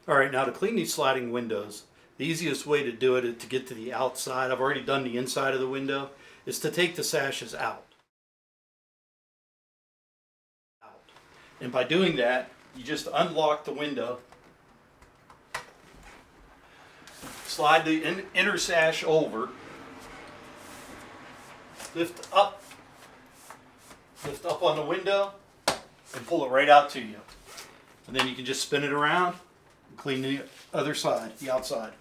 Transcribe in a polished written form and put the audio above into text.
All right, now to clean these sliding windows, the easiest way to do it to get to the outside, I've already done the inside of the window, is to take the sashes out. And by doing that, you just unlock the window, slide the inner sash over, lift up on the window, and pull it right out to you. And then you can just spin it around and clean the other side, the outside.